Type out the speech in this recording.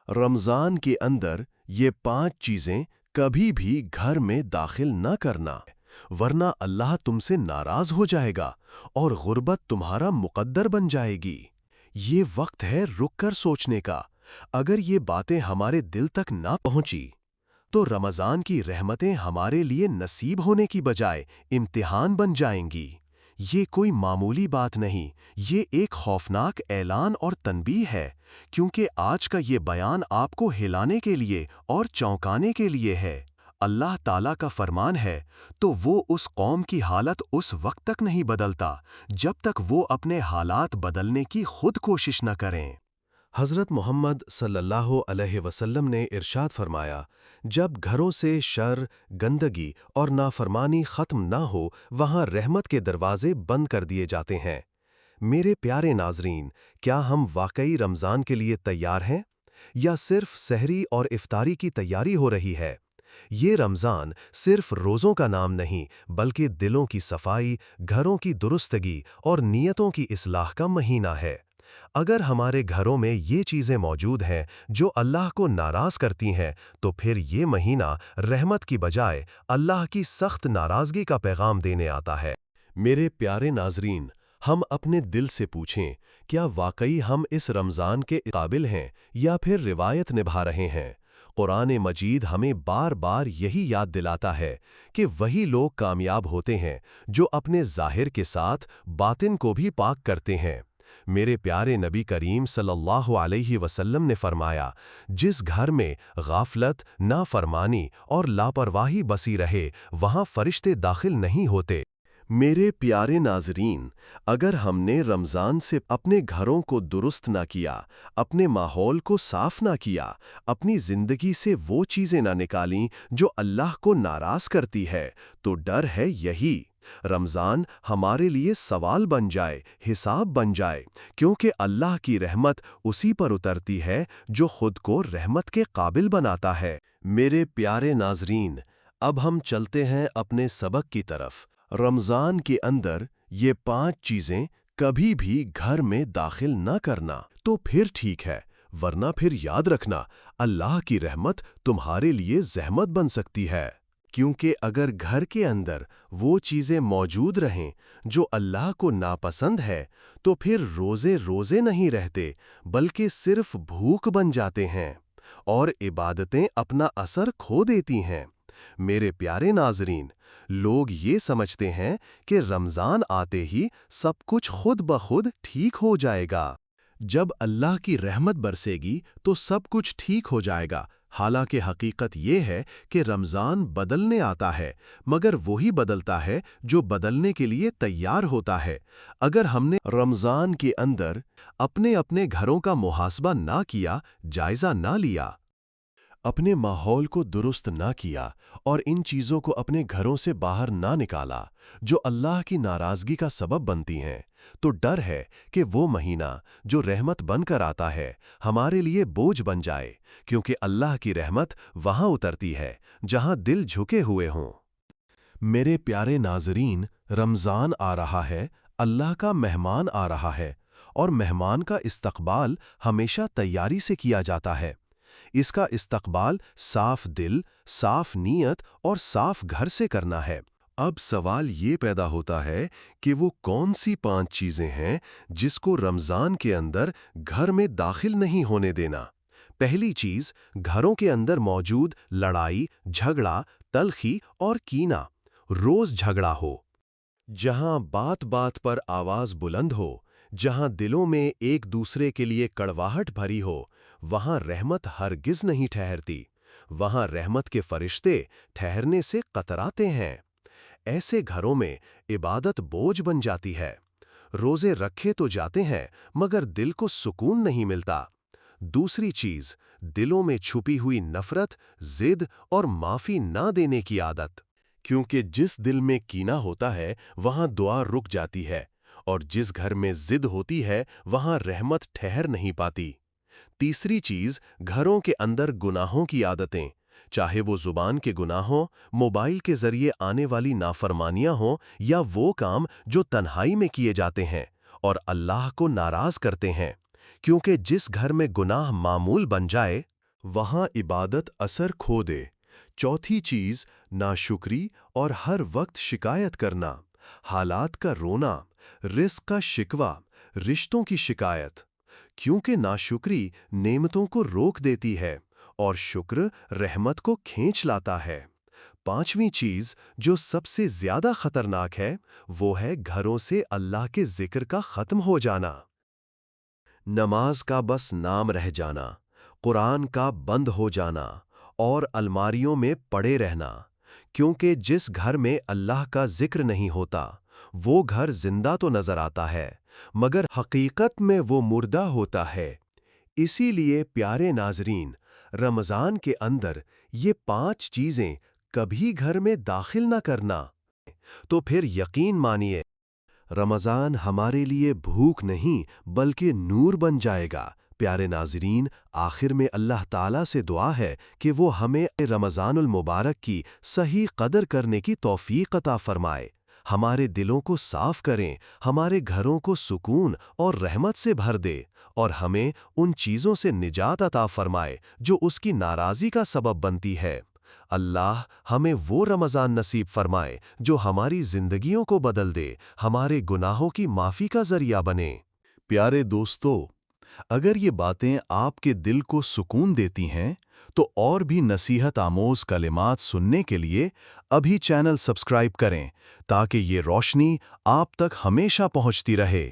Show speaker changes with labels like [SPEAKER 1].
[SPEAKER 1] रमज़ान के अंदर ये 5 चीज़ें कभी भी घर में दाखिल न करना, वरना अल्लाह तुमसे नाराज़ हो जाएगा और गुर्बत तुम्हारा मुक़द्दर बन जाएगी। ये वक्त है रुक कर सोचने का। अगर ये बातें हमारे दिल तक ना पहुंची, तो रमज़ान की रहमतें हमारे लिए नसीब होने की बजाय इम्तिहान बन जाएंगी। ये कोई मामूली बात नहीं, ये एक खौफनाक ऐलान और तनबीह है, क्योंकि आज का ये बयान आपको हिलाने के लिए और चौंकाने के लिए है। अल्लाह ताला का फरमान है, तो वो उस कौम की हालत उस वक्त तक नहीं बदलता जब तक वो अपने हालात बदलने की खुद कोशिश न करें। हज़रत मोहम्मद सल्लल्लाहु अलैहि वसल्लम ने इरशाद फरमाया, जब घरों से शर, गंदगी और नाफरमानी ख़त्म ना हो, वहाँ रहमत के दरवाज़े बंद कर दिए जाते हैं। मेरे प्यारे नाज़रीन, क्या हम वाकई रमज़ान के लिए तैयार हैं? या सिर्फ सहरी और इफ्तारी की तैयारी हो रही है? ये रमज़ान सिर्फ रोज़ों का नाम नहीं, बल्कि दिलों की सफाई, घरों की दुरुस्तगी और नीयतों की इस्लाह का महीना है। अगर हमारे घरों में ये चीज़ें मौजूद हैं जो अल्लाह को नाराज़ करती हैं, तो फिर ये महीना रहमत की बजाय अल्लाह की सख्त नाराज़गी का पैगाम देने आता है। मेरे प्यारे नाज़रीन, हम अपने दिल से पूछें, क्या वाकई हम इस रमज़ान के काबिल हैं या फिर रिवायत निभा रहे हैं? कुरान मजीद हमें बार बार यही याद दिलाता है कि वही लोग कामयाब होते हैं जो अपने ज़ाहिर के साथ बातिन को भी पाक करते हैं। मेरे प्यारे नबी करीम सल्लल्लाहु अलैहि वसल्लम ने फरमाया, जिस घर में गाफलत, नाफरमानी और लापरवाही बसी रहे, वहाँ फरिश्ते दाखिल नहीं होते। मेरे प्यारे नाज़रीन, अगर हमने रमज़ान से अपने घरों को दुरुस्त ना किया, अपने माहौल को साफ ना किया, अपनी ज़िंदगी से वो चीज़ें ना निकालीं जो अल्लाह को नाराज़ करती है, तो डर है यही, रमज़ान हमारे लिए सवाल बन जाए, हिसाब बन जाए, क्योंकि अल्लाह की रहमत उसी पर उतरती है जो खुद को रहमत के काबिल बनाता है। मेरे प्यारे नाज़रीन, अब हम चलते हैं अपने सबक की तरफ। रमज़ान के अंदर ये 5 चीज़ें कभी भी घर में दाखिल न करना, तो फिर ठीक है, वरना फिर याद रखना, अल्लाह की रहमत तुम्हारे लिए ज़हमत बन सकती है। क्योंकि अगर घर के अंदर वो चीज़ें मौजूद रहें जो अल्लाह को नापसंद है, तो फिर रोज़े रोज़े नहीं रहते, बल्कि सिर्फ भूख बन जाते हैं और इबादतें अपना असर खो देती हैं। मेरे प्यारे नाज़रीन, लोग ये समझते हैं कि रमज़ान आते ही सब कुछ खुद ब खुद ठीक हो जाएगा। जब अल्लाह की रहमत बरसेगी तो सब कुछ ठीक हो जाएगा। हालांकि हकीकत ये है कि रमज़ान बदलने आता है, मगर वही बदलता है जो बदलने के लिए तैयार होता है। अगर हमने रमज़ान के अंदर अपने अपने घरों का मुहासबा ना किया, जायज़ा ना लिया, अपने माहौल को दुरुस्त ना किया और इन चीज़ों को अपने घरों से बाहर ना निकाला जो अल्लाह की नाराज़गी का सबब बनती हैं, तो डर है कि वो महीना जो रहमत बनकर आता है हमारे लिए बोझ बन जाए, क्योंकि अल्लाह की रहमत वहाँ उतरती है जहाँ दिल झुके हुए हों। मेरे प्यारे नाज़रीन, रमज़ान आ रहा है, अल्लाह का मेहमान आ रहा है, और मेहमान का इस्तकबाल हमेशा तैयारी से किया जाता है। इसका इस्तकबाल साफ दिल, साफ नीयत और साफ घर से करना है। अब सवाल ये पैदा होता है कि वो कौन सी 5 चीज़ें हैं जिसको रमज़ान के अंदर घर में दाखिल नहीं होने देना। पहली चीज़, घरों के अंदर मौजूद लड़ाई, झगड़ा, तल्खी और कीना। रोज़ झगड़ा हो, जहाँ बात बात पर आवाज़ बुलंद हो, जहाँ दिलों में एक दूसरे के लिए कड़वाहट भरी हो, वहाँ रहमत हरगिज़ नहीं ठहरती। वहाँ रहमत के फरिश्ते ठहरने से कतराते हैं। ऐसे घरों में इबादत बोझ बन जाती है। रोज़े रखे तो जाते हैं, मगर दिल को सुकून नहीं मिलता। दूसरी चीज़, दिलों में छुपी हुई नफ़रत, ज़िद और माफ़ी ना देने की आदत। क्योंकि जिस दिल में कीना होता है, वहाँ दुआ रुक जाती है, और जिस घर में ज़िद होती है, वहाँ रहमत ठहर नहीं पाती। तीसरी चीज़, घरों के अंदर गुनाहों की आदतें, चाहे वो ज़ुबान के गुनाह हों, मोबाइल के ज़रिए आने वाली नाफरमानियाँ हों, या वो काम जो तन्हाई में किए जाते हैं और अल्लाह को नाराज़ करते हैं। क्योंकि जिस घर में गुनाह मामूल बन जाए, वहाँ इबादत असर खो दे। चौथी चीज़ नाशुक्री और हर वक्त शिकायत करना, हालात का रोना, रिस्क का शिकवा, रिश्तों की शिकायत। क्योंकि नाशुक्री नेमतों को रोक देती है और शुक्र रहमत को खींच लाता है। पांचवीं चीज जो सबसे ज्यादा खतरनाक है वो है घरों से अल्लाह के जिक्र का खत्म हो जाना। नमाज का बस नाम रह जाना, कुरान का बंद हो जाना और अलमारियों में पड़े रहना। क्योंकि जिस घर में अल्लाह का जिक्र नहीं होता वो घर जिंदा तो नजर आता है मगर हकीकत में वो मुर्दा होता है। इसीलिए प्यारे नाजरीन, रमज़ान के अंदर ये 5 चीज़ें कभी घर में दाखिल न करना। तो फिर यकीन मानिए रमज़ान हमारे लिए भूख नहीं बल्कि नूर बन जाएगा। प्यारे नाज़रीन, आखिर में अल्लाह ताला से दुआ है कि वो हमें रमज़ानुल मुबारक की सही कदर करने की तौफ़ीक़ अता फ़रमाए, हमारे दिलों को साफ़ करें, हमारे घरों को सुकून और रहमत से भर दे और हमें उन चीज़ों से निजात अता फ़रमाए जो उसकी नाराज़ी का सबब बनती है। अल्लाह हमें वो रमज़ान नसीब फ़रमाए जो हमारी ज़िंदगियों को बदल दे, हमारे गुनाहों की माफ़ी का ज़रिया बने। प्यारे दोस्तों, अगर ये बातें आपके दिल को सुकून देती हैं तो और भी नसीहत आमोज़ कलिमात सुनने के लिए अभी चैनल सब्सक्राइब करें ताकि ये रोशनी आप तक हमेशा पहुंचती रहे।